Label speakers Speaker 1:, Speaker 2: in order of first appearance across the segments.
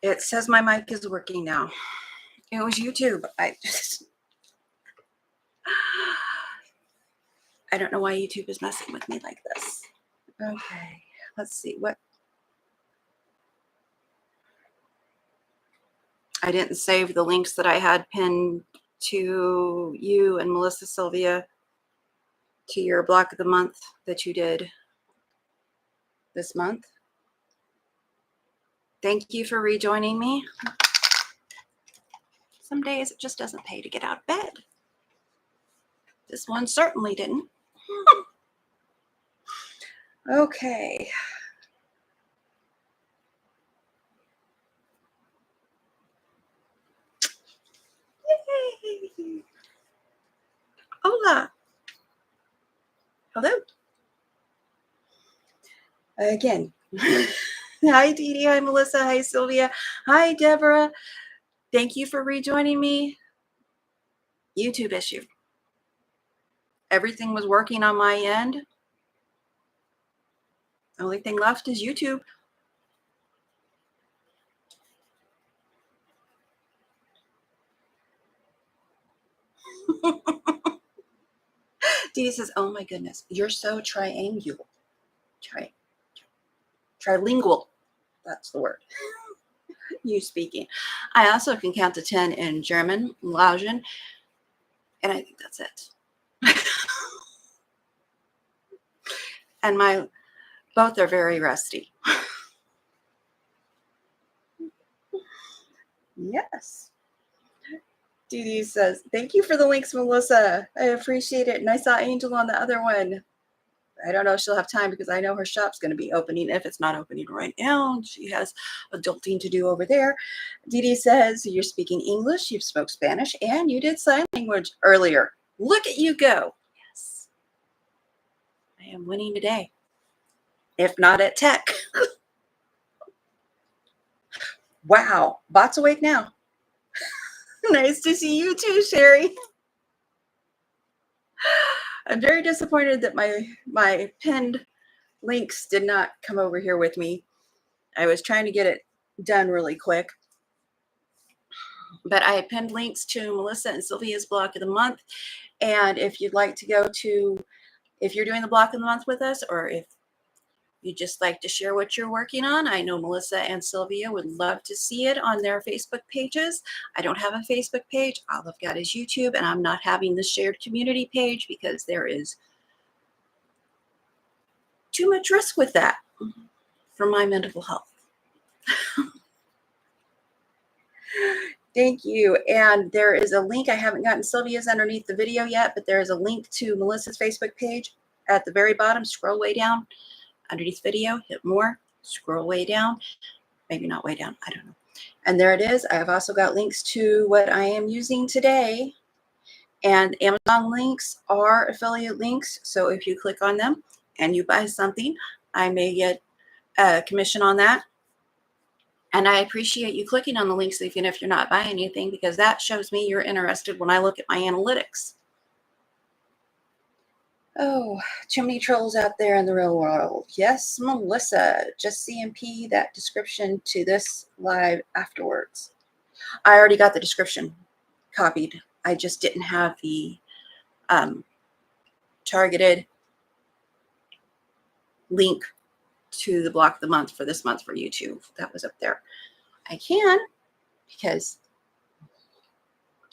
Speaker 1: It says my mic is working now. It was YouTube. I don't know why YouTube is messing with me like this. Okay, let's see what. I didn't save the links that I had pinned to you and Melissa Sylvia to your block of the month that you did this month. Thank you for rejoining me. Some days it just doesn't pay to get out of bed. This one certainly didn't. Okay. Yay. Hola. Hello. Again. Hi, Dee Dee. Hi, Melissa. Hi, Sylvia. Hi, Deborah. Thank you for rejoining me. YouTube issue. Everything was working on my end. The only thing left is YouTube. Dee Dee says, oh my goodness, you're so triangular. Trilingual. That's the word. You speaking. I also can count to 10 in German, Laotian, and I think that's it. And both are very rusty. Yes. Dee Dee says, thank you for the links, Melissa. I appreciate it. And I saw Angel on the other one. I don't know if she'll have time because I know her shop's going to be opening. If it's not opening right now, she has adulting to do over there. Dee Dee says, you're speaking English, you spoke Spanish, and you did sign language earlier. Look at you go. Yes. I am winning today. If not at tech. Wow. Bot's awake now. Nice to see you too, Sherry. I'm very disappointed that my pinned links did not come over here with me. I was trying to get it done really quick. But I pinned links to Melissa and Sylvia's block of the month. And if you'd like to go to, if you're doing the block of the month with us, or if you just like to share what you're working on, I know Melissa and Sylvia would love to see it on their Facebook pages. I don't have a Facebook page. All I've got is YouTube, and I'm not having the shared community page because there is too much risk with that for my mental health. Thank you. And there is a link. I haven't gotten Sylvia's underneath the video yet, but there is a link to Melissa's Facebook page at the very bottom. Scroll way down. Underneath video, hit more, scroll way down, maybe not way down, I don't know. And there it is. I have also got links to what I am using today. And Amazon links are affiliate links. So if you click on them and you buy something, I may get a commission on that. And I appreciate you clicking on the links even if you're not buying anything, because that shows me you're interested when I look at my analytics. Oh, too many trolls out there in the real world. Yes, Melissa, just CMP that description to this live afterwards. I already got the description copied. I just didn't have the targeted link to the block of the month for this month for YouTube. That was up there. I can, because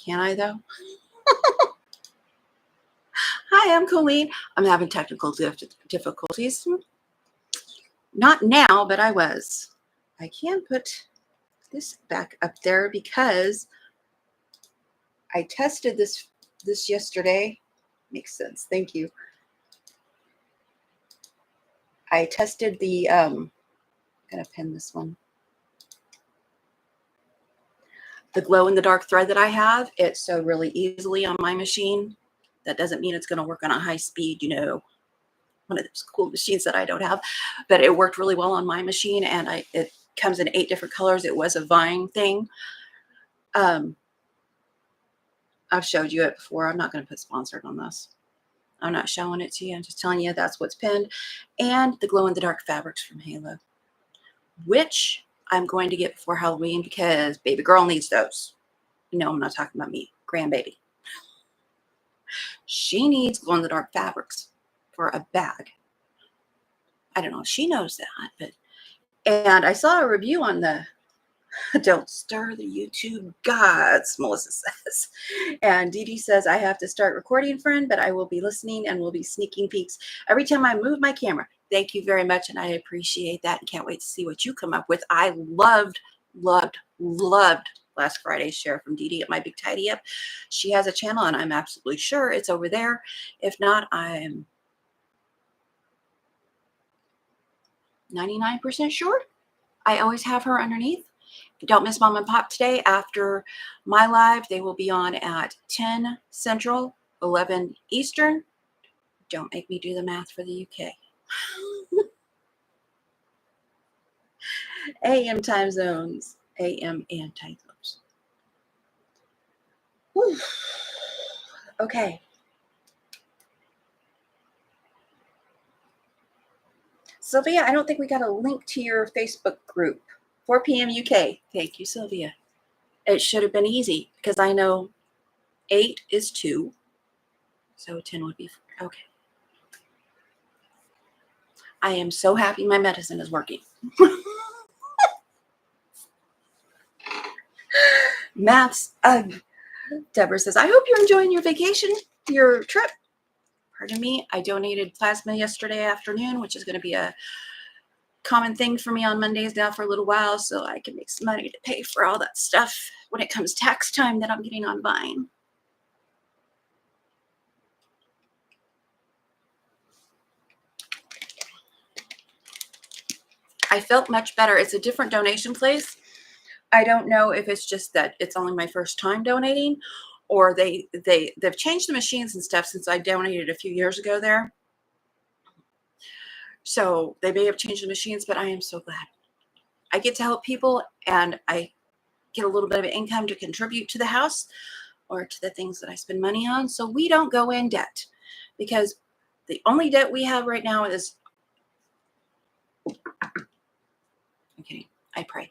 Speaker 1: can I though? Hi, I'm Coleen. I'm having technical difficulties. Not now, but I was. I can put this back up there because I tested this yesterday. Makes sense. Thank you. I tested the, I'm going to pin this one. The glow-in-the-dark thread that I have, it sewed really easily on my machine. That doesn't mean it's going to work on a high speed, you know, one of those cool machines that I don't have, but it worked really well on my machine, and it comes in 8 different colors. It was a Vine thing. I've showed you it before. I'm not going to put sponsored on this. I'm not showing it to you. I'm just telling you that's what's pinned. And the glow-in-the-dark fabrics from Halo, which I'm going to get before Halloween because baby girl needs those. No, I'm not talking about me, grandbaby. She needs glow-in-the-dark fabrics for a bag. I don't know if she knows that, but, and I saw a review on the Don't Stir the YouTube Gods, Melissa says. And Dee Dee says, I have to start recording, friend, but I will be listening and will be sneaking peeks every time I move my camera. Thank you very much, and I appreciate that and can't wait to see what you come up with. I loved last Friday's share from Dee Dee at My Big Tidy Up. She has a channel, and I'm absolutely sure it's over there. If not, I'm 99% sure. I always have her underneath. Don't miss Mom and Pop today. After my live, they will be on at 10 Central, 11 Eastern. Don't make me do the math for the UK. AM time zones. AM and time zones. Whew. Okay. Sylvia, I don't think we got a link to your Facebook group. 4 p.m. UK. Thank you, Sylvia. It should have been easy because I know 8 is 2. So 10 would be 4. Okay. I am so happy my medicine is working. Maths. Deborah says, I hope you're enjoying your vacation, your trip. Pardon me. I donated plasma yesterday afternoon, which is going to be a common thing for me on Mondays now for a little while, so I can make some money to pay for all that stuff when it comes tax time that I'm getting on Vine. I felt much better. It's a different donation place. I don't know if it's just that it's only my first time donating, or they've changed the machines and stuff since I donated a few years ago there. So they may have changed the machines, but I am so glad. I get to help people, and I get a little bit of income to contribute to the house or to the things that I spend money on, so we don't go in debt, because the only debt we have right now is, okay, I pray,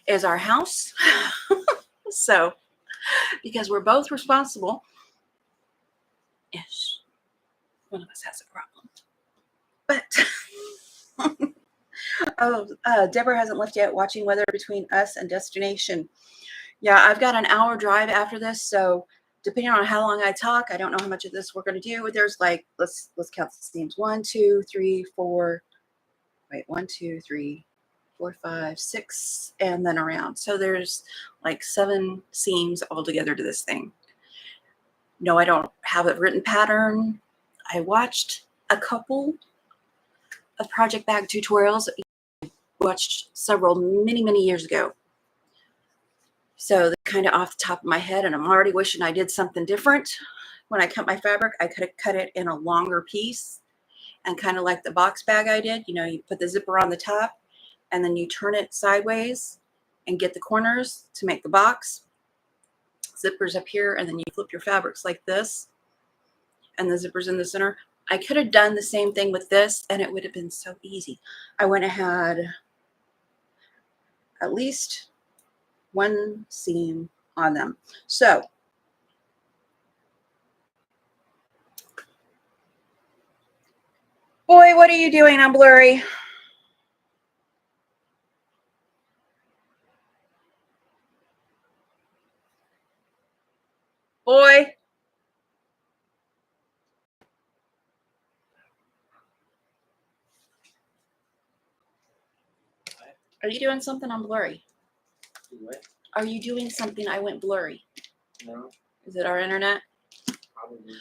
Speaker 1: is our house. So, because we're both responsible, ish, one of us has a problem. But Deborah hasn't left yet, watching weather between us and destination. Yeah, I've got an hour drive after this, so depending on how long I talk, I don't know how much of this we're going to do. There's like, let's count the seams. 1, 2, 3, 4. Wait, 1, 2, 3, 4, 5, 6, and then around. So there's like 7 seams altogether to this thing. No, I don't have a written pattern. I watched a couple of project bag tutorials. I watched several many years ago. So they're kind of off the top of my head, and I'm already wishing I did something different. When I cut my fabric, I could have cut it in a longer piece, and kind of like the box bag I did, you know, you put the zipper on the top and then you turn it sideways and get the corners to make the box. Zippers up here, and then you flip your fabrics like this, and the zipper's in the center. I could have done the same thing with this, and it would have been so easy. I went and had at least 1 seam on them. So boy, what are you doing? I'm blurry. Boy. Are you doing something? I'm blurry. What? Are you doing something? I went blurry. No. Is it our internet? Probably.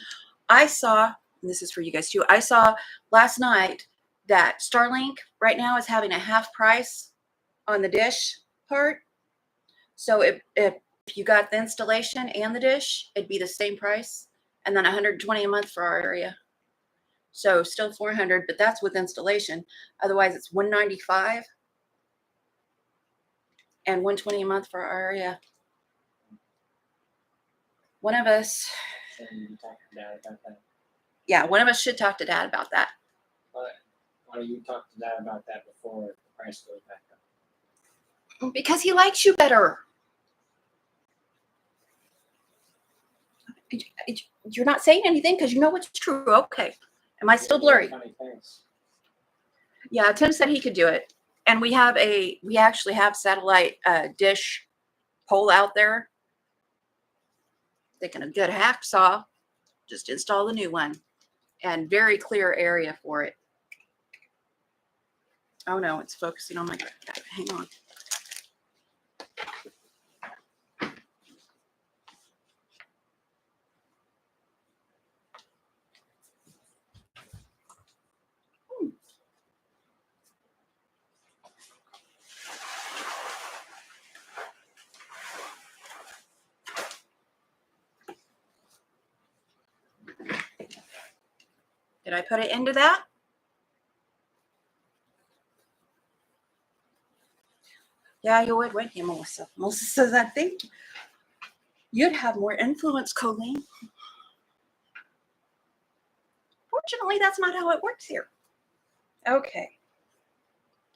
Speaker 1: I saw, and this is for you guys too, I saw last night that Starlink right now is having a half price on the dish part. So if you got the installation and the dish, it'd be the same price, and then $120 a month for our area. So still $400, but that's with installation. Otherwise, it's $195 and $120 a month for our area. One of us. Yeah, one of us should talk to Dad about that.
Speaker 2: Why don't you talk to Dad about that before the price goes back up?
Speaker 1: Because he likes you better. You're not saying anything because you know it's true. Okay. Am I still blurry? Yeah, Tim said he could do it. And we actually have satellite dish pole out there. Thinking a good hacksaw, just install the new one. And very clear area for it. Oh no, it's focusing on my, hang on. Did I put it into that? Yeah, you would, wouldn't you, Melissa? Melissa says, I think you'd have more influence, Coleen. Fortunately, that's not how it works here. Okay.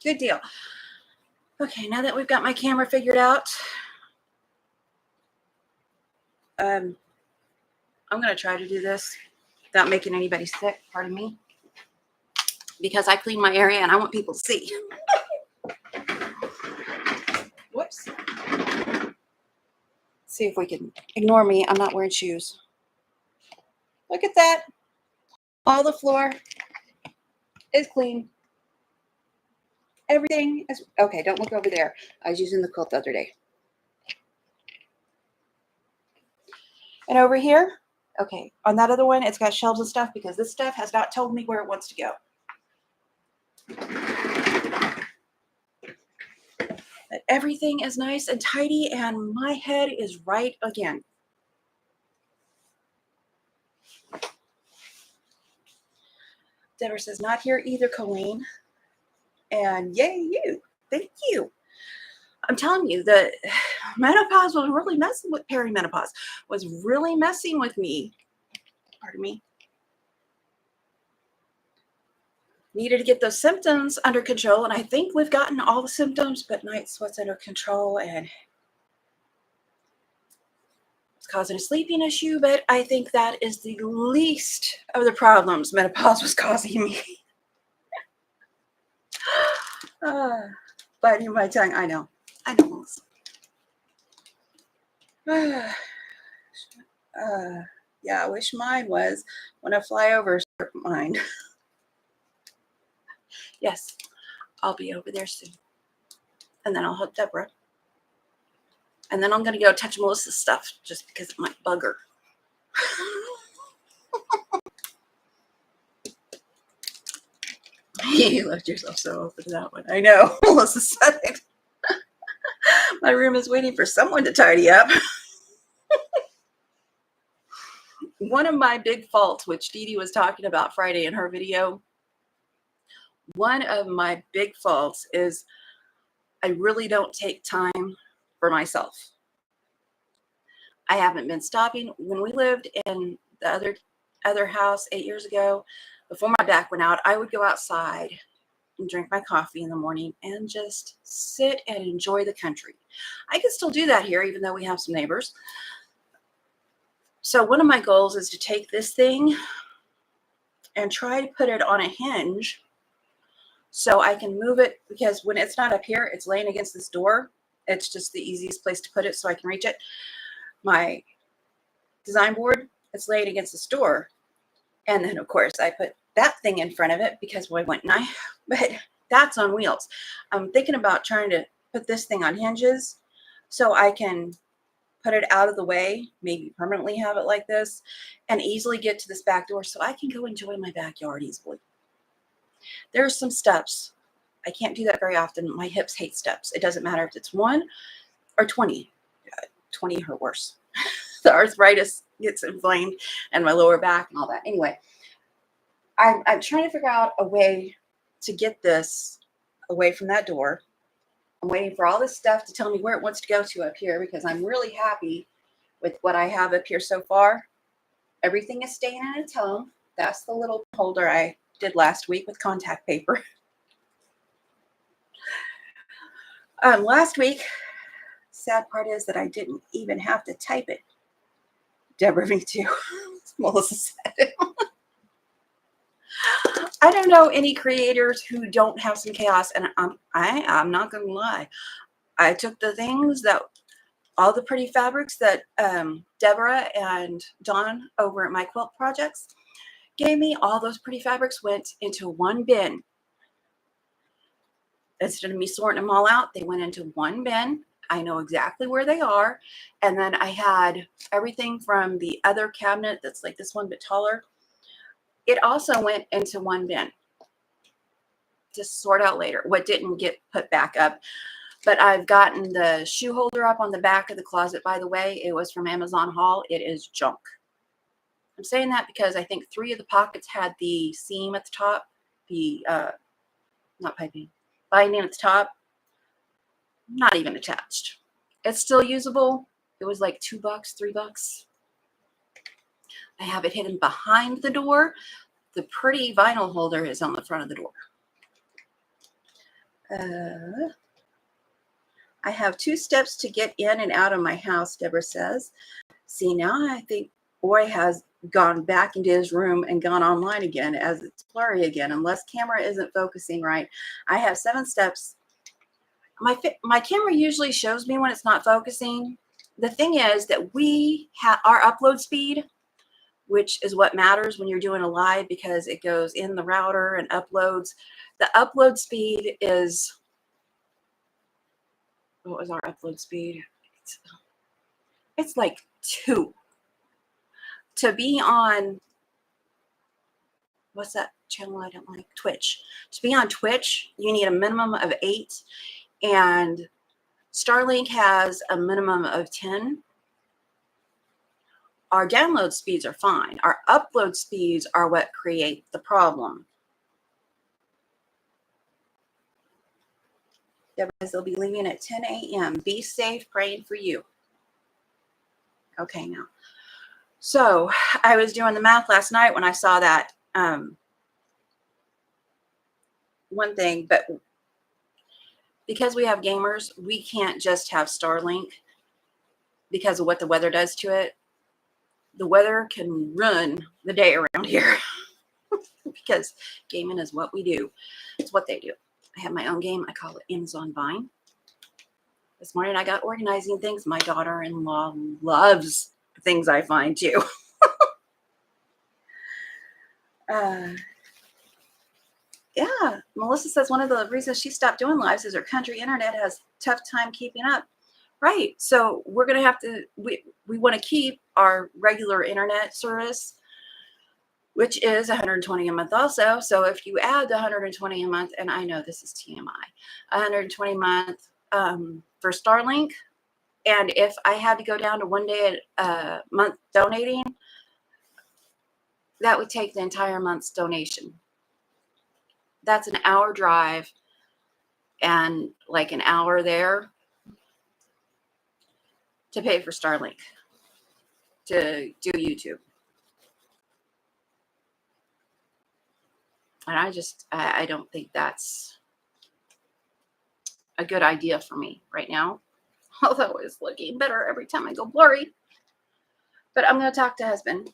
Speaker 1: Good deal. Okay, now that we've got my camera figured out, I'm going to try to do this without making anybody sick, pardon me, because I clean my area and I want people to see. Whoops. See if we can ignore me. I'm not wearing shoes. Look at that. All the floor is clean. Everything is okay. Don't look over there. I was using the quilt the other day. And over here, okay, on that other one, it's got shelves and stuff because this stuff has not told me where it wants to go. But everything is nice and tidy, and my head is right again. Deborah says, not here either, Coleen. And yay, you. Thank you. I'm telling you, the menopause was really messing with perimenopause, was really messing with me. Pardon me. Needed to get those symptoms under control, and I think we've gotten all the symptoms, but night sweats under control, and it's causing a sleeping issue, but I think that is the least of the problems menopause was causing me. Biting my tongue, I know. Yeah, I wish mine was when I fly over mine. Yes, I'll be over there soon. And then I'll help Deborah. And then I'm going to go touch Melissa's stuff just because it might bug her. You left yourself so open to that one. I know. Melissa said it. My room is waiting for someone to tidy up. One of my big faults, which Dee Dee was talking about Friday in her video, one of my big faults is I really don't take time for myself. I haven't been stopping. When we lived in the other house 8 years ago, before my back went out, I would go outside and drink my coffee in the morning and just sit and enjoy the country. I can still do that here, even though we have some neighbors. So one of my goals is to take this thing and try to put it on a hinge so I can move it, because when it's not up here, it's laying against this door. It's just the easiest place to put it so I can reach it. My design board, it's laid against this door. And then, of course, I put that thing in front of it because why wouldn't I? But that's on wheels. I'm thinking about trying to put this thing on hinges so I can put it out of the way, maybe permanently have it like this, and easily get to this back door so I can go enjoy my backyard easily. There are some steps. I can't do that very often. My hips hate steps. It doesn't matter if it's 1 or 20. 20 or worse. The arthritis gets inflamed and my lower back and all that. Anyway, I'm trying to figure out a way to get this away from that door. I'm waiting for all this stuff to tell me where it wants to go to up here because I'm really happy with what I have up here so far. Everything is staying in its home. That's the little holder I did last week with contact paper. Last week, sad part is that I didn't even have to type it. Deborah, me too. Melissa said it. I don't know any creators who don't have some chaos, and I'm not gonna lie. I took the things that all the pretty fabrics that Deborah and Dawn over at My Quilt Projects gave me. All those pretty fabrics went into one bin. Instead of me sorting them all out, they went into one bin. I know exactly where they are. And then I had everything from the other cabinet that's like this one but taller. It also went into one bin to sort out later what didn't get put back up. But I've gotten the shoe holder up on the back of the closet, by the way. It was from Amazon haul. It is junk. I'm saying that because I think 3 of the pockets had the seam at the top, the not piping, binding at the top, not even attached. It's still usable. It was like $2, $3. I have it hidden behind the door. The pretty vinyl holder is on the front of the door. I have 2 steps to get in and out of my house, Deborah says. See, now I think Boy has gone back into his room and gone online again as it's blurry again, unless camera isn't focusing right. I have 7 steps. My camera usually shows me when it's not focusing. The thing is that we have our upload speed, which is what matters when you're doing a live because it goes in the router and uploads. The upload speed is, what was our upload speed? It's like 2. To be on, what's that channel I don't like? Twitch. To be on Twitch, you need a minimum of 8. And Starlink has a minimum of 10. Our download speeds are fine. Our upload speeds are what create the problem. Deborah says they'll be leaving at 10 a.m. Be safe, praying for you. Okay, now. So I was doing the math last night when I saw that one thing, but because we have gamers, we can't just have Starlink because of what the weather does to it. The weather can ruin the day around here because gaming is what we do. It's what they do. I have my own game. I call it Amazon Vine. This morning I got organizing things. My daughter-in-law loves the things I find too. Yeah, Melissa says one of the reasons she stopped doing lives is her country internet has tough time keeping up. Right. So we're going to have to, we want to keep our regular internet service, which is $120 a month also. So if you add the $120 a month, and I know this is TMI, $120 a month for Starlink, and if I had to go down to 1 day a month donating, that would take the entire month's donation. That's an hour drive and like an hour there to pay for Starlink to do YouTube. And I don't think that's a good idea for me right now. Although it's looking better every time I go blurry. But I'm going to talk to husband.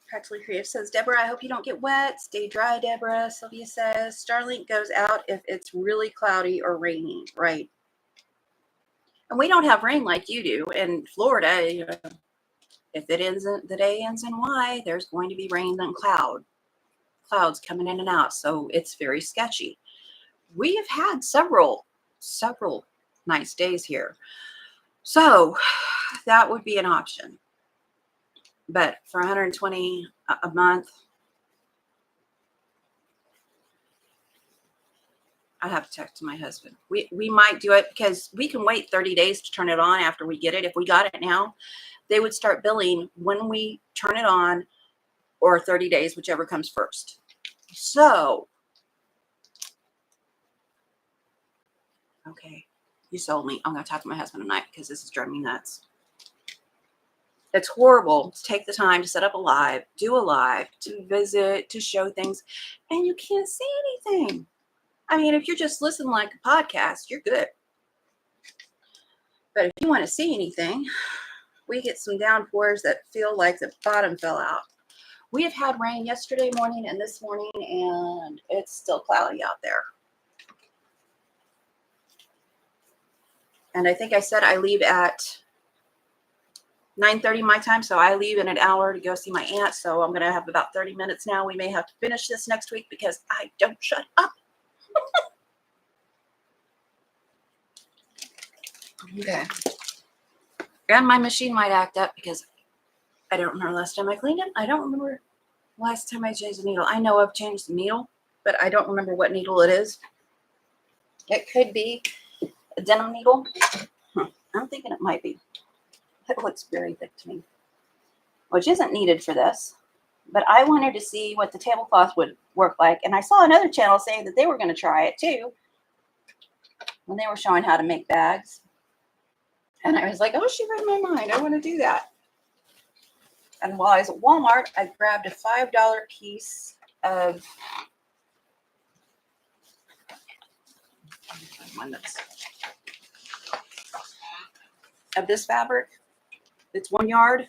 Speaker 1: Practically Creative says, Deborah, I hope you don't get wet. Stay dry, Deborah. Sylvia says, Starlink goes out if it's really cloudy or rainy. Right. And we don't have rain like you do. In Florida, you know, if it ends, the day ends in Y, there's going to be rain and clouds coming in and out. So it's very sketchy. We have had several nice days here. So that would be an option. But for $120 a month, I'd have to talk to my husband. We might do it because we can wait 30 days to turn it on after we get it. If we got it now, they would start billing when we turn it on or 30 days, whichever comes first. So, okay, you sold me. I'm going to talk to my husband tonight because this is driving me nuts. It's horrible to take the time to set up a live, do a live, to visit, to show things, and you can't see anything. I mean, if you're just listening like a podcast, you're good. But if you want to see anything, we get some downpours that feel like the bottom fell out. We have had rain yesterday morning and this morning, and it's still cloudy out there. And I think I said I leave at 9:30 my time, so I leave in an hour to go see my aunt. So I'm going to have about 30 minutes now. We may have to finish this next week because I don't shut up. Okay. And my machine might act up because I don't remember last time I cleaned it. I don't remember last time I changed the needle. I know I've changed the needle, but I don't remember what needle it is. It could be a denim needle. I'm thinking it might be. It looks very thick to me, which isn't needed for this. But I wanted to see what the tablecloth would work like. And I saw another channel saying that they were going to try it too when they were showing how to make bags. And I was like, oh, she read my mind. I want to do that. And while I was at Walmart, I grabbed a $5 piece of this fabric. It's 1 yard.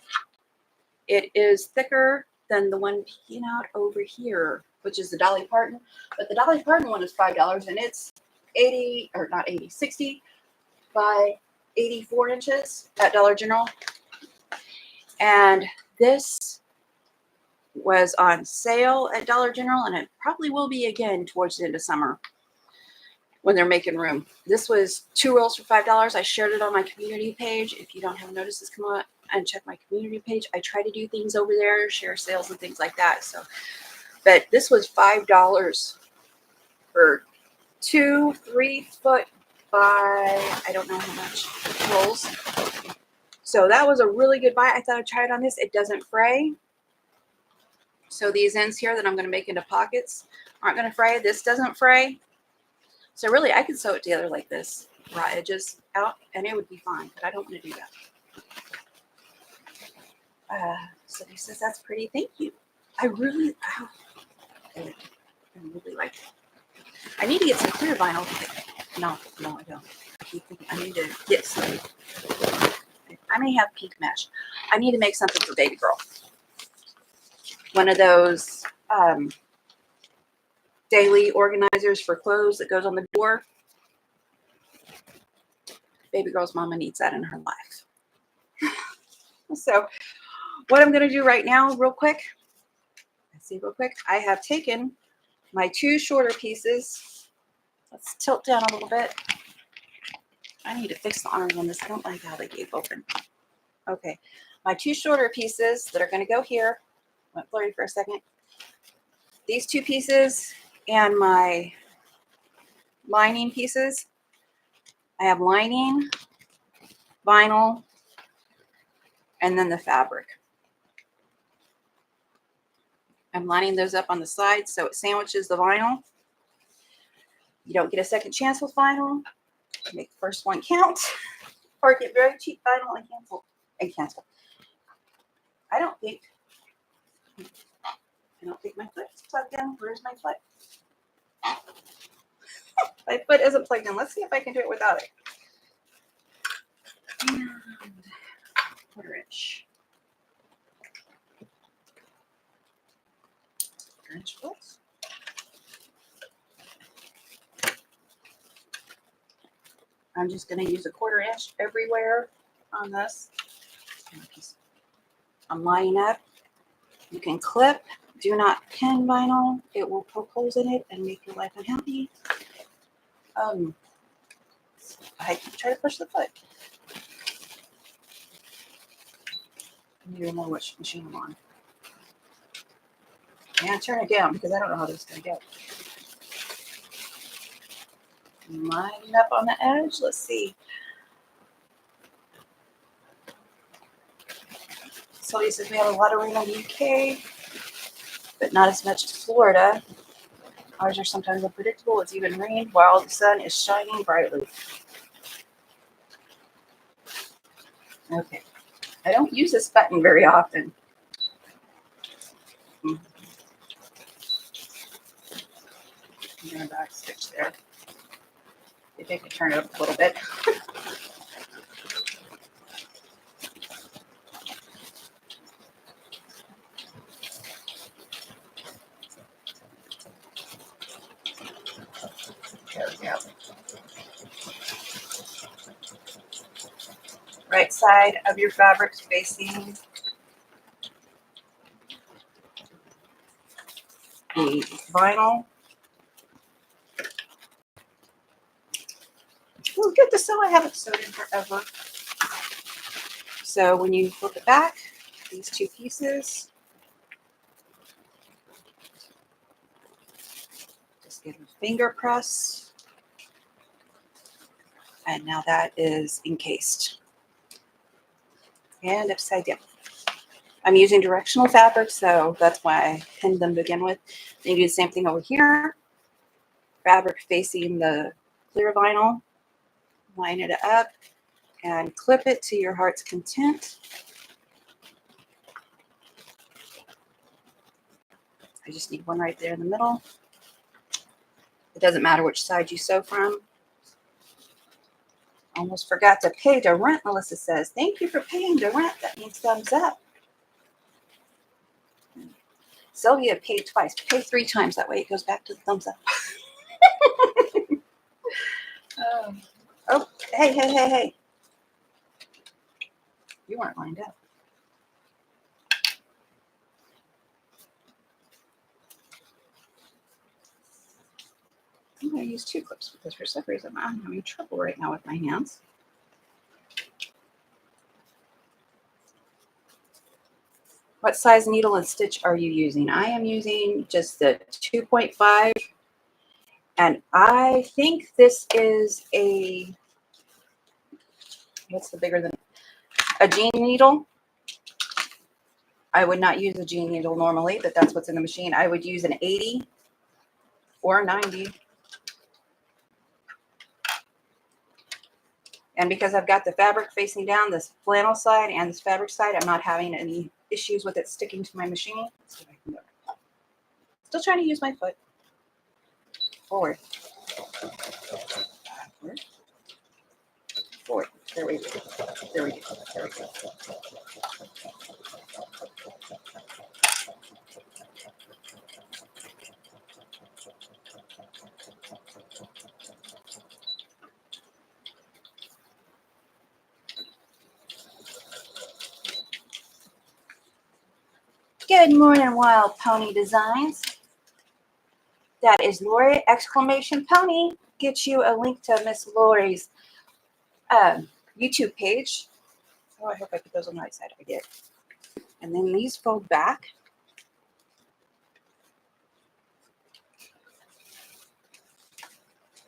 Speaker 1: It is thicker than the one peeking out over here, which is the Dolly Parton. But the Dolly Parton one is $5, and it's 60 by 84 inches at Dollar General. And this was on sale at Dollar General, and it probably will be again towards the end of summer when they're making room. This was 2 rolls for $5. I shared it on my community page. If you don't have notices, come on and check my community page. I try to do things over there, share sales and things like that. So, but this was $5 for 2 3-foot by I don't know how much rolls. So that was a really good buy. I thought I'd try it on this. It doesn't fray. So these ends here that I'm going to make into pockets aren't going to fray. This doesn't fray. So really, I could sew it together like this, raw edges out, and it would be fine. But I don't want to do that. So he says, that's pretty. Thank you. I really like it. I need to get some clear vinyl. No, I don't. I keep thinking I need to get some. I may have pink mesh. I need to make something for baby girl. One of those daily organizers for clothes that goes on the door. Baby girl's mama needs that in her life. So what I'm going to do right now, real quick, I have taken my 2 shorter pieces. Let's tilt down a little bit. I need to fix the arms on this. I don't like how they gave open. Okay. My 2 shorter pieces that are going to go here. Went blurry for a second. These 2 pieces and my lining pieces. I have lining, vinyl, and then the fabric. I'm lining those up on the sides so it sandwiches the vinyl. You don't get a second chance with vinyl. Make the first one count, or get very cheap vinyl and cancel. I don't think my foot's plugged in. Where's my foot? My foot isn't plugged in. Let's see if I can do it without it. And 1/4 inch. 1/4 inch bolts. I'm just going to use a 1/4 inch everywhere on this. I'm lining up. You can clip. Do not pin vinyl. It will poke holes in it and make your life unhappy. I try to push the foot. I need to know which machine I'm on. And turn it down because I don't know how this is going to go. Lining up on the edge. Let's see. So he says we have a lot of rain in the UK, but not as much as Florida. Ours are sometimes unpredictable. It's even rained while the sun is shining brightly. Okay. I don't use this button very often. And back stitch there. If I could turn it up a little bit. There we go. Right side of your fabric facing the vinyl. Oh, get to sew. I haven't sewed in forever. So when you flip it back, these two pieces, just give a finger press. And now that is encased and upside down. I'm using directional fabric, so that's why I pinned them to begin with. Then you do the same thing over here. Fabric facing the clear vinyl. Line it up and clip it to your heart's content. I just need one right there in the middle. It doesn't matter which side you sew from. Almost forgot to pay the rent, Melissa says. Thank you for paying the rent. That means thumbs up. Sylvia paid twice. Pay 3 times. That way it goes back to the thumbs up. Oh, hey. You weren't lined up. I'm going to use 2 clips because for some reason I'm having trouble right now with my hands. What size needle and stitch are you using? I am using just the 2.5, and I think this is a, what's the bigger than, a jean needle. I would not use a jean needle normally, but that's what's in the machine. I would use an 80 or 90. And because I've got the fabric facing down, this flannel side and this fabric side, I'm not having any issues with it sticking to my machine. Let's see if I can go. Still trying to use my foot. Forward. Backward. Forward. There we go. There we go. There we go. Good morning, Wild Pony Designs. That is Lori, exclamation pony. Get you a link to Miss Lori's YouTube page. Oh, I hope I put those on the right side. I did. And then these fold back.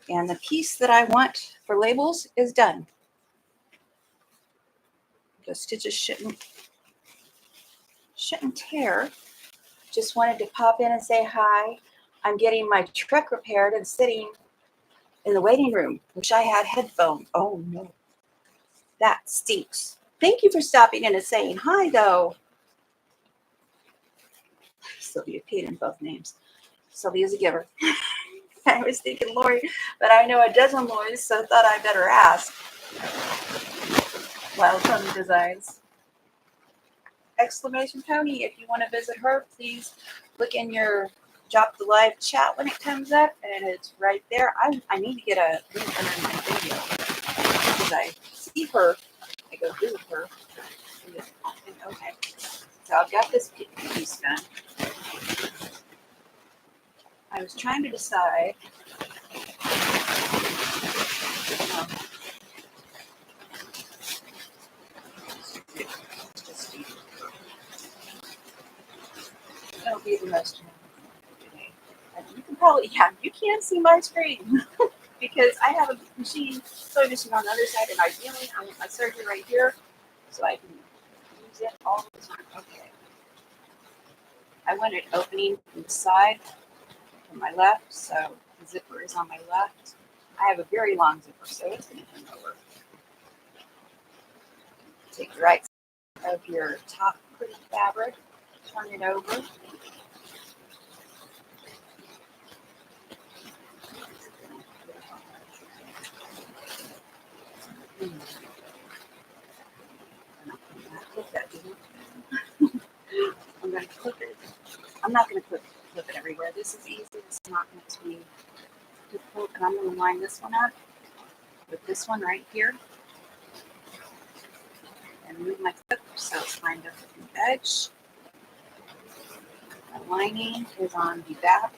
Speaker 1: And the piece that I want for labels is done. The stitches shouldn't tear. Just wanted to pop in and say hi. I'm getting my truck repaired and sitting in the waiting room. Wish I had headphones. Oh no, that stinks. Thank you for stopping in and saying hi though. Sylvia paid in both names. Sylvia's a giver. I was thinking Lori, but I know a dozen Loris, so thought I better ask. Wild Pony Designs. Exclamation Pony. If you want to visit her, please look in your drop the live chat when it comes up, and it's right there. I need to get a link under my video because I see her. I go visit her. Okay. So I've got this piece done. I was trying to decide. That'll be the most today. You can probably, you can see my screen because I have a machine, sewing machine on the other side, and ideally I want my surgery right here so I can use it all the time. Okay. I want it opening from the side on my left, so the zipper is on my left. I have a very long zipper, so it's going to come over. Take the right of your top pretty fabric. Turn it over. I'm going to clip it. I'm not going to clip it everywhere. This is easy. This is not going to be difficult. And I'm going to line this one up with this one right here. And move my clip so it's lined up with the edge. The lining is on the back